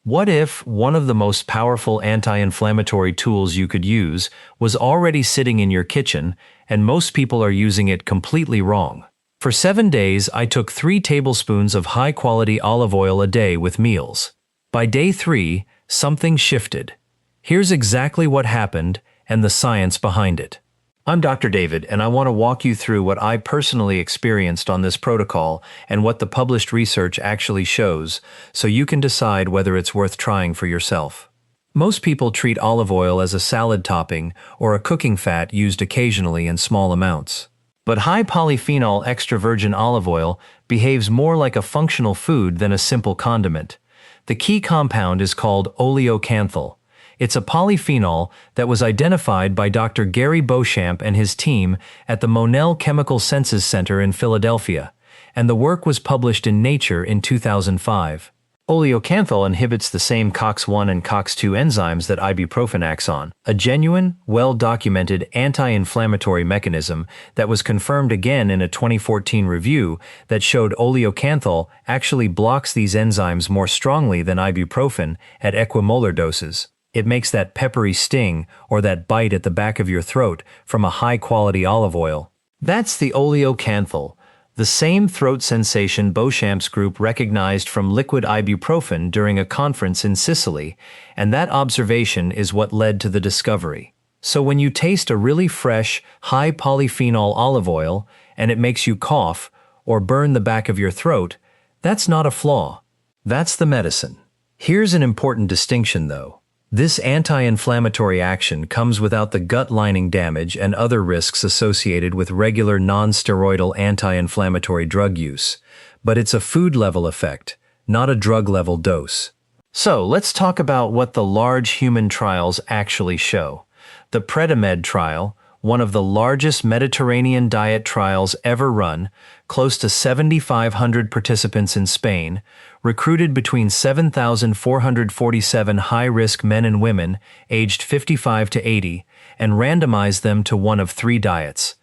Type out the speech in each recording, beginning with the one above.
What if one of the most powerful anti-inflammatory tools you could use was already sitting in your kitchen and most people are using it completely wrong? For 7 days, I took 3 tablespoons of high-quality olive oil a day with meals. By day 3, something shifted. Here's exactly what happened and the science behind it. I'm Dr. David, and I want to walk you through what I personally experienced on this protocol and what the published research actually shows, so you can decide whether it's worth trying for yourself. Most people treat olive oil as a salad topping or a cooking fat used occasionally in small amounts. But high polyphenol extra virgin olive oil behaves more like a functional food than a simple condiment. The key compound is called oleocanthal. It's a polyphenol that was identified by Dr. Gary Beauchamp and his team at the Monell Chemical Senses Center in Philadelphia, and the work was published in Nature in 2005. Oleocanthal inhibits the same COX-1 and COX-2 enzymes that ibuprofen acts on, a genuine, well-documented anti-inflammatory mechanism that was confirmed again in a 2014 review that showed oleocanthal actually blocks these enzymes more strongly than ibuprofen at equimolar doses. It makes that peppery sting or that bite at the back of your throat from a high-quality olive oil. That's the oleocanthal, the same throat sensation Beauchamp's group recognized from liquid ibuprofen during a conference in Sicily, and that observation is what led to the discovery. So when you taste a really fresh, high polyphenol olive oil and it makes you cough or burn the back of your throat, that's not a flaw. That's the medicine. Here's an important distinction though. This anti-inflammatory action comes without the gut lining damage and other risks associated with regular non-steroidal anti-inflammatory drug use, but it's a food-level effect, not a drug-level dose. So let's talk about what the large human trials actually show. The Predimed trial, one of the largest Mediterranean diet trials ever run, close to 7,500 participants in Spain, recruited between 7,447 high-risk men and women aged 55 to 80 and randomized them to one of 3 diets.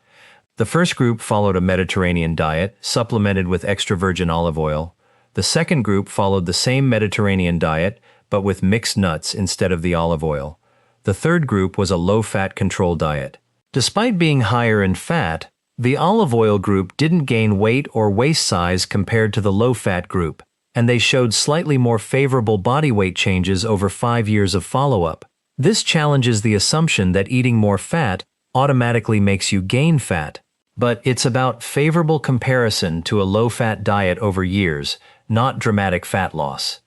The first group followed a Mediterranean diet, supplemented with extra virgin olive oil. The second group followed the same Mediterranean diet, but with mixed nuts instead of the olive oil. The third group was a low-fat control diet. Despite being higher in fat, the olive oil group didn't gain weight or waist size compared to the low-fat group, and they showed slightly more favorable body weight changes over 5 years of follow-up. This challenges the assumption that eating more fat automatically makes you gain fat, but it's about favorable comparison to a low-fat diet over years, not dramatic fat loss.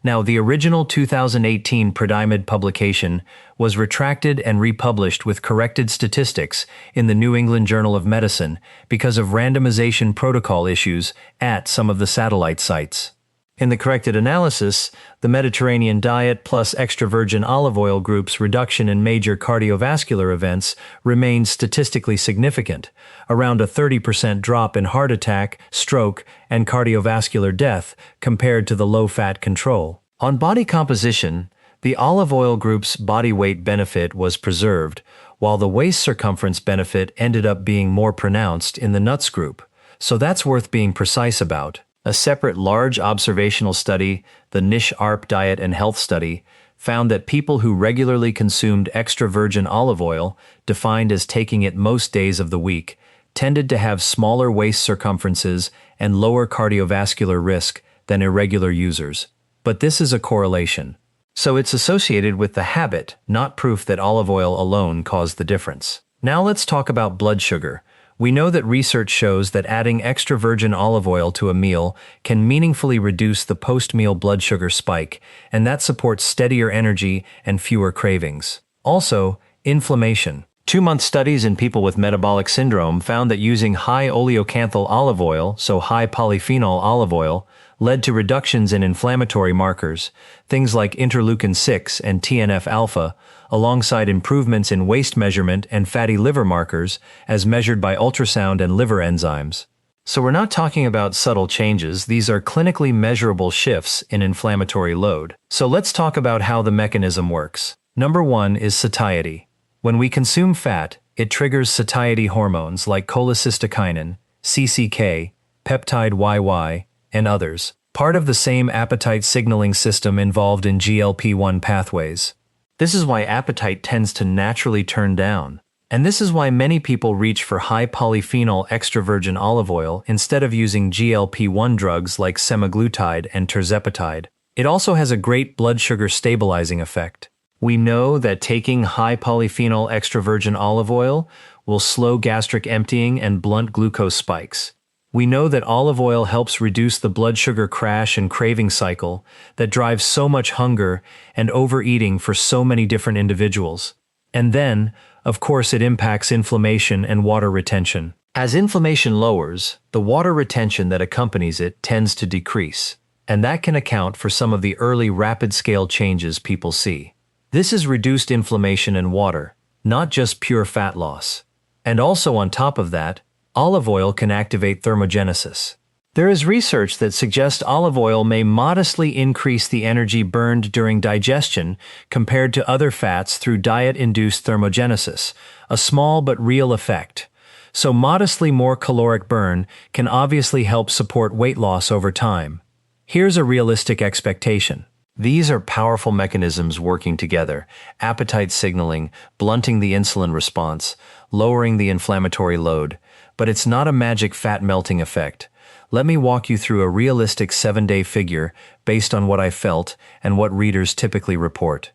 Now, the original 2018 Predimed publication was retracted and republished with corrected statistics in the New England Journal of Medicine because of randomization protocol issues at some of the satellite sites. In the corrected analysis, the Mediterranean diet plus extra virgin olive oil group's reduction in major cardiovascular events remained statistically significant, around a 30% drop in heart attack, stroke, and cardiovascular death compared to the low-fat control. On body composition, the olive oil group's body weight benefit was preserved, while the waist circumference benefit ended up being more pronounced in the nuts group. So that's worth being precise about. A separate large observational study, the Niche ARP Diet and Health Study, found that people who regularly consumed extra virgin olive oil, defined as taking it most days of the week, tended to have smaller waist circumferences and lower cardiovascular risk than irregular users. But this is a correlation. So it's associated with the habit, not proof that olive oil alone caused the difference. Now let's talk about blood sugar. We know that research shows that adding extra virgin olive oil to a meal can meaningfully reduce the post-meal blood sugar spike, and that supports steadier energy and fewer cravings. Also, inflammation. 2-month studies in people with metabolic syndrome found that using high oleocanthal olive oil, so high polyphenol olive oil, led to reductions in inflammatory markers, things like interleukin-6 and TNF-alpha, alongside improvements in waist measurement and fatty liver markers as measured by ultrasound and liver enzymes. So we're not talking about subtle changes, these are clinically measurable shifts in inflammatory load. So let's talk about how the mechanism works. Number 1 is satiety. When we consume fat, it triggers satiety hormones like cholecystokinin, CCK, peptide YY, and others. part of the same appetite signaling system involved in GLP-1 pathways. This is why appetite tends to naturally turn down. And this is why many people reach for high polyphenol extra virgin olive oil instead of using GLP-1 drugs like semaglutide and tirzepatide. It also has a great blood sugar stabilizing effect. We know that taking high polyphenol extra virgin olive oil will slow gastric emptying and blunt glucose spikes. We know that olive oil helps reduce the blood sugar crash and craving cycle that drives so much hunger and overeating for so many different individuals. And then, of course, it impacts inflammation and water retention. As inflammation lowers, the water retention that accompanies it tends to decrease, and that can account for some of the early rapid-scale changes people see. This is reduced inflammation and water, not just pure fat loss. And also on top of that, olive oil can activate thermogenesis. There is research that suggests olive oil may modestly increase the energy burned during digestion compared to other fats through diet-induced thermogenesis, a small but real effect. So modestly more caloric burn can obviously help support weight loss over time. Here's a realistic expectation. These are powerful mechanisms working together: appetite signaling, blunting the insulin response, lowering the inflammatory load. But it's not a magic fat melting effect. Let me walk you through a realistic 7-day figure based on what I felt and what readers typically report.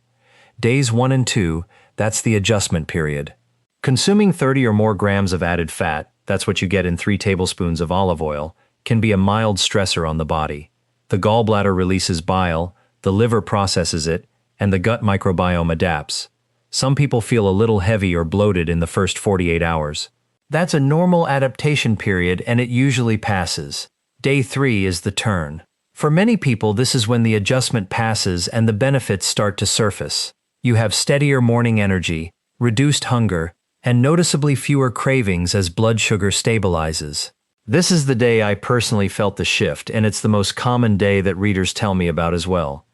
Days 1 and 2, that's the adjustment period. Consuming 30 or more grams of added fat, that's what you get in 3 tablespoons of olive oil, can be a mild stressor on the body. The gallbladder releases bile, the liver processes it, and the gut microbiome adapts. Some people feel a little heavy or bloated in the first 48 hours. That's a normal adaptation period, and it usually passes. Day 3 is the turn. For many people, this is when the adjustment passes and the benefits start to surface. You have steadier morning energy, reduced hunger, and noticeably fewer cravings as blood sugar stabilizes. This is the day I personally felt the shift, and it's the most common day that readers tell me about as well.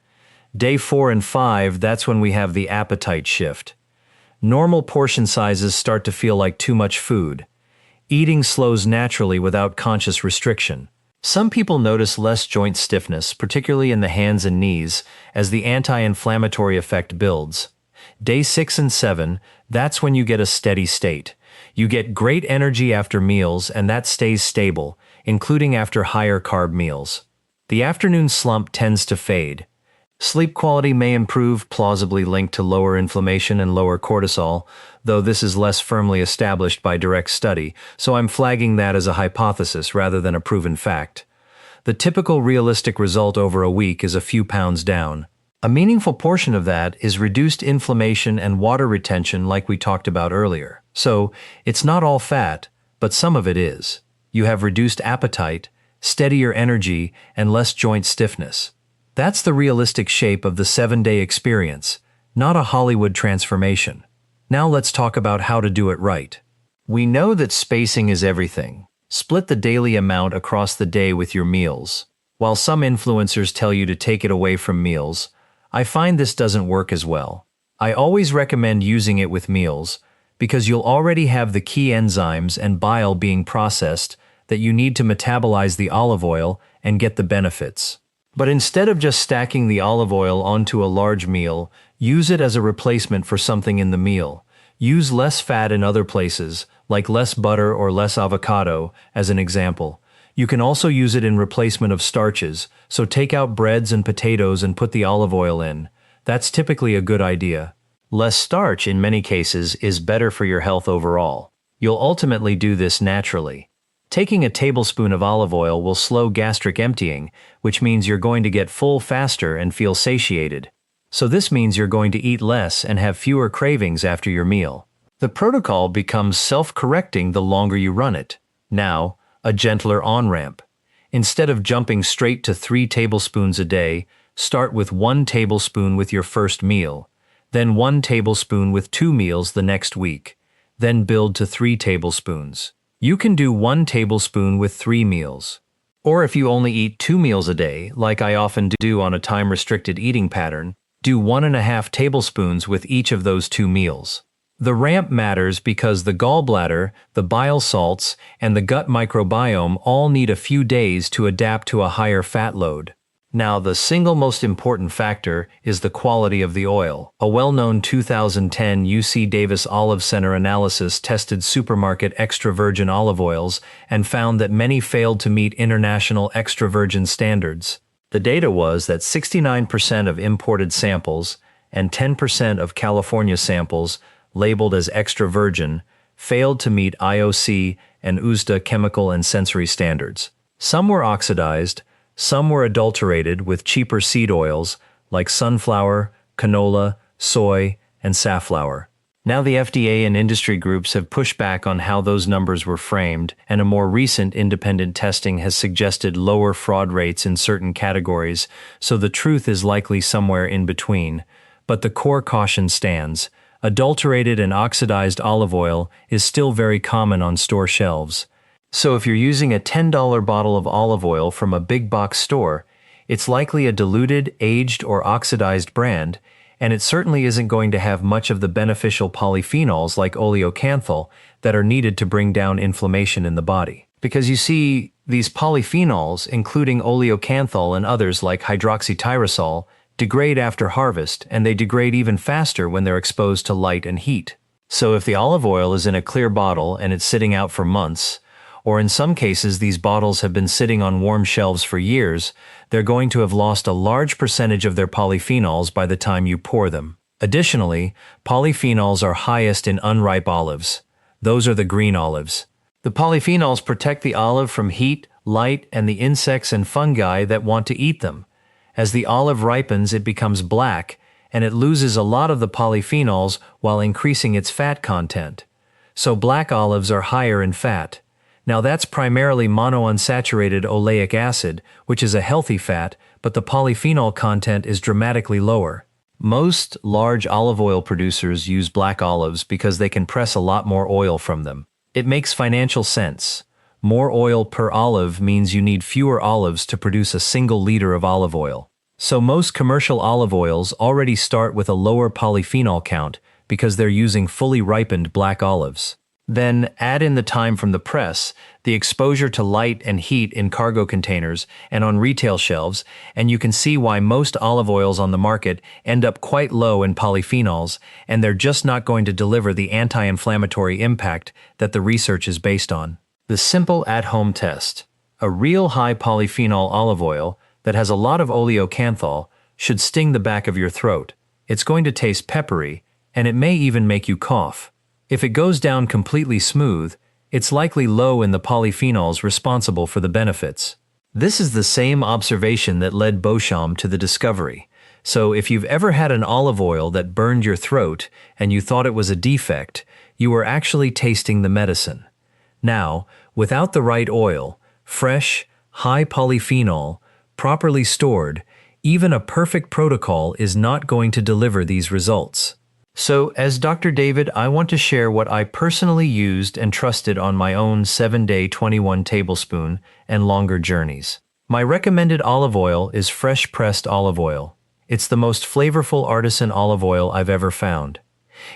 Day 4 and 5, that's when we have the appetite shift. Normal portion sizes start to feel like too much food. Eating slows naturally without conscious restriction. Some people notice less joint stiffness, particularly in the hands and knees, as the anti-inflammatory effect builds. Day 6 and 7, that's when you get a steady state. You get great energy after meals, and that stays stable, including after higher carb meals. The afternoon slump tends to fade. Sleep quality may improve, plausibly linked to lower inflammation and lower cortisol, though this is less firmly established by direct study, so I'm flagging that as a hypothesis rather than a proven fact. The typical realistic result over a week is a few pounds down. A meaningful portion of that is reduced inflammation and water retention like we talked about earlier. So, it's not all fat, but some of it is. You have reduced appetite, steadier energy, and less joint stiffness. That's the realistic shape of the 7-day experience, not a Hollywood transformation. Now let's talk about how to do it right. We know that spacing is everything. Split the daily amount across the day with your meals. While some influencers tell you to take it away from meals, I find this doesn't work as well. I always recommend using it with meals because you'll already have the key enzymes and bile being processed that you need to metabolize the olive oil and get the benefits. But instead of just stacking the olive oil onto a large meal, use it as a replacement for something in the meal. Use less fat in other places, like less butter or less avocado, as an example. You can also use it in replacement of starches, so take out breads and potatoes and put the olive oil in. That's typically a good idea. Less starch, in many cases, is better for your health overall. You'll ultimately do this naturally. Taking a tablespoon of olive oil will slow gastric emptying, which means you're going to get full faster and feel satiated. So this means you're going to eat less and have fewer cravings after your meal. The protocol becomes self-correcting the longer you run it. Now, a gentler on-ramp. Instead of jumping straight to 3 tablespoons a day, start with 1 tablespoon with your first meal, then 1 tablespoon with 2 meals the next week, then build to 3 tablespoons. You can do 1 tablespoon with 3 meals. Or if you only eat 2 meals a day, like I often do on a time-restricted eating pattern, do 1.5 tablespoons with each of those 2 meals. The ramp matters because the gallbladder, the bile salts, and the gut microbiome all need a few days to adapt to a higher fat load. Now, the single most important factor is the quality of the oil. A well-known 2010 UC Davis Olive Center analysis tested supermarket extra virgin olive oils and found that many failed to meet international extra virgin standards. The data was that 69% of imported samples and 10% of California samples labeled as extra virgin failed to meet IOC and USDA chemical and sensory standards. Some were oxidized, some were adulterated with cheaper seed oils like sunflower, canola, soy, and safflower. Now the FDA and industry groups have pushed back on how those numbers were framed, and a more recent independent testing has suggested lower fraud rates in certain categories, so the truth is likely somewhere in between. But the core caution stands. Adulterated and oxidized olive oil is still very common on store shelves. So if you're using a $10 bottle of olive oil from a big box store, it's likely a diluted, aged, or oxidized brand, and it certainly isn't going to have much of the beneficial polyphenols like oleocanthal that are needed to bring down inflammation in the body. Because you see, these polyphenols, including oleocanthal and others like hydroxytyrosol, degrade after harvest, and they degrade even faster when they're exposed to light and heat. So if the olive oil is in a clear bottle and it's sitting out for months, or in some cases these bottles have been sitting on warm shelves for years, they're going to have lost a large percentage of their polyphenols by the time you pour them. Additionally, polyphenols are highest in unripe olives. Those are the green olives. The polyphenols protect the olive from heat, light, and the insects and fungi that want to eat them. As the olive ripens, it becomes black, and it loses a lot of the polyphenols while increasing its fat content. So black olives are higher in fat. Now that's primarily monounsaturated oleic acid, which is a healthy fat, but the polyphenol content is dramatically lower. Most large olive oil producers use black olives because they can press a lot more oil from them. It makes financial sense. More oil per olive means you need fewer olives to produce a single liter of olive oil. So most commercial olive oils already start with a lower polyphenol count because they're using fully ripened black olives. Then add in the time from the press, the exposure to light and heat in cargo containers and on retail shelves, and you can see why most olive oils on the market end up quite low in polyphenols, and they're just not going to deliver the anti-inflammatory impact that the research is based on. The simple at-home test. A real high polyphenol olive oil that has a lot of oleocanthal should sting the back of your throat. It's going to taste peppery, and it may even make you cough. If it goes down completely smooth, it's likely low in the polyphenols responsible for the benefits. This is the same observation that led Beauchamp to the discovery. So if you've ever had an olive oil that burned your throat and you thought it was a defect, you were actually tasting the medicine. Now, without the right oil, fresh, high polyphenol, properly stored, even a perfect protocol is not going to deliver these results. So, as Dr. David, I want to share what I personally used and trusted on my own 7-day 21 tablespoon and longer journeys. My recommended olive oil is fresh pressed olive oil. It's the most flavorful artisan olive oil I've ever found.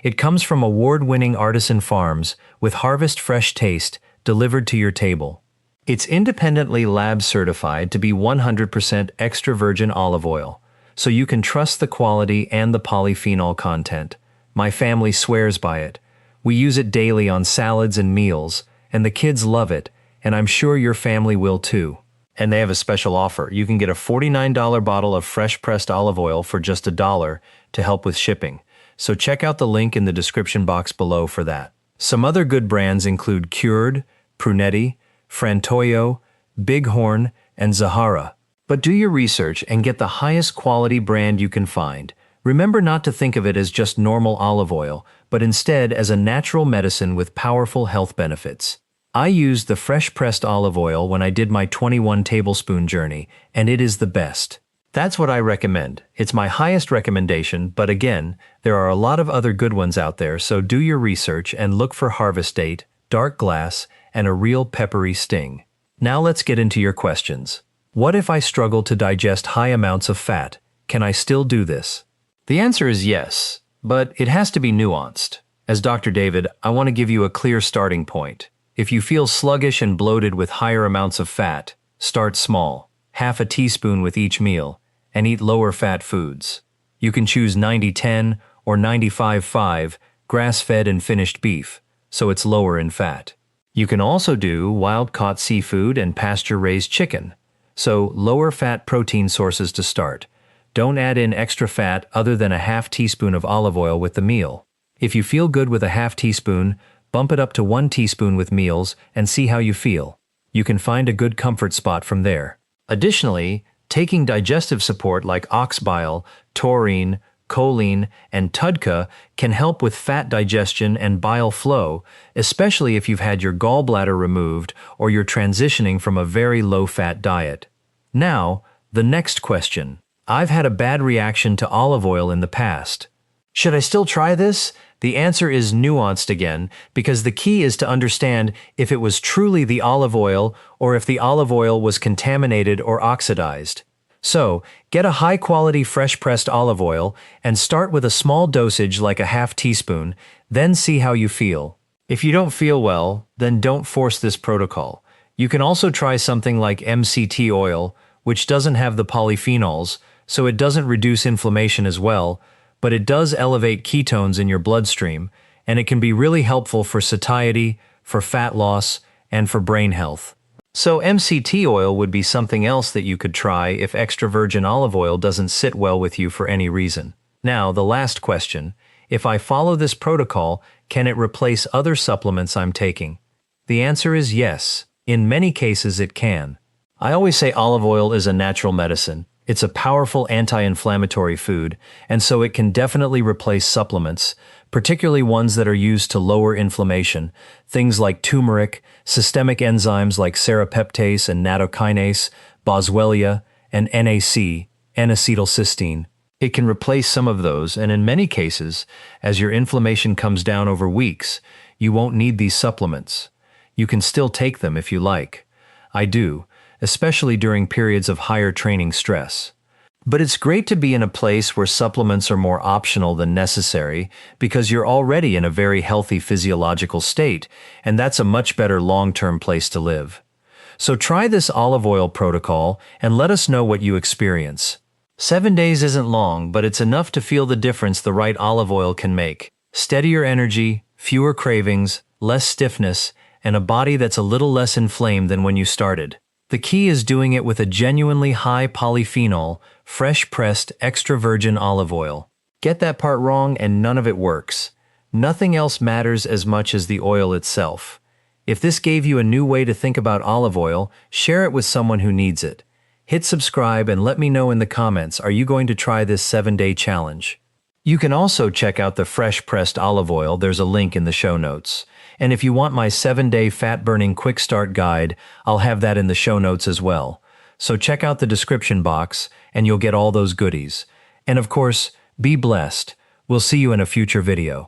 It comes from award-winning artisan farms with harvest fresh taste delivered to your table. It's independently lab certified to be 100% extra virgin olive oil, so you can trust the quality and the polyphenol content. My family swears by it. We use it daily on salads and meals, and the kids love it, and I'm sure your family will too. And they have a special offer. You can get a $49 bottle of fresh pressed olive oil for just $1 to help with shipping. So check out the link in the description box below for that. Some other good brands include Cured, Prunetti, Frantoio, Bighorn, and Zahara. But do your research and get the highest quality brand you can find. Remember not to think of it as just normal olive oil, but instead as a natural medicine with powerful health benefits. I used the fresh pressed olive oil when I did my 21 tablespoon journey, and it is the best. That's what I recommend. It's my highest recommendation, but again, there are a lot of other good ones out there, so do your research and look for harvest date, dark glass, and a real peppery sting. Now let's get into your questions. What if I struggle to digest high amounts of fat? Can I still do this? The answer is yes, but it has to be nuanced. As Dr. David, I want to give you a clear starting point. If you feel sluggish and bloated with higher amounts of fat, start small, half a teaspoon with each meal, and eat lower fat foods. You can choose 90-10 or 95-5 grass-fed and finished beef, so it's lower in fat. You can also do wild-caught seafood and pasture-raised chicken, so lower fat protein sources to start. Don't add in extra fat other than a half teaspoon of olive oil with the meal. If you feel good with a half teaspoon, bump it up to 1 teaspoon with meals and see how you feel. You can find a good comfort spot from there. Additionally, taking digestive support like ox bile, taurine, choline, and TUDCA can help with fat digestion and bile flow, especially if you've had your gallbladder removed or you're transitioning from a very low-fat diet. Now, the next question. I've had a bad reaction to olive oil in the past. Should I still try this? The answer is nuanced again, because the key is to understand if it was truly the olive oil or if the olive oil was contaminated or oxidized. So, get a high-quality fresh-pressed olive oil and start with a small dosage like a half teaspoon, then see how you feel. If you don't feel well, then don't force this protocol. You can also try something like MCT oil, which doesn't have the polyphenols, so it doesn't reduce inflammation as well, but it does elevate ketones in your bloodstream, and it can be really helpful for satiety, for fat loss, and for brain health. So MCT oil would be something else that you could try if extra virgin olive oil doesn't sit well with you for any reason. Now, the last question. If I follow this protocol, can it replace other supplements I'm taking? The answer is yes. In many cases, it can. I always say olive oil is a natural medicine. It's a powerful anti-inflammatory food, and so it can definitely replace supplements, particularly ones that are used to lower inflammation, things like turmeric, systemic enzymes like serrapeptase and nattokinase, boswellia, and NAC, N-acetylcysteine. It can replace some of those, and in many cases, as your inflammation comes down over weeks, you won't need these supplements. You can still take them if you like. I do, especially during periods of higher training stress. But it's great to be in a place where supplements are more optional than necessary because you're already in a very healthy physiological state, and that's a much better long-term place to live. So try this olive oil protocol and let us know what you experience. 7 days isn't long, but it's enough to feel the difference the right olive oil can make. Steadier energy, fewer cravings, less stiffness, and a body that's a little less inflamed than when you started. The key is doing it with a genuinely high polyphenol, fresh-pressed extra virgin olive oil. Get that part wrong and none of it works. Nothing else matters as much as the oil itself. If this gave you a new way to think about olive oil, share it with someone who needs it. Hit subscribe and let me know in the comments, are you going to try this 7-day challenge? You can also check out the fresh-pressed olive oil, there's a link in the show notes. And if you want my 7-day fat-burning quick start guide, I'll have that in the show notes as well. So check out the description box and you'll get all those goodies. And of course, be blessed. We'll see you in a future video.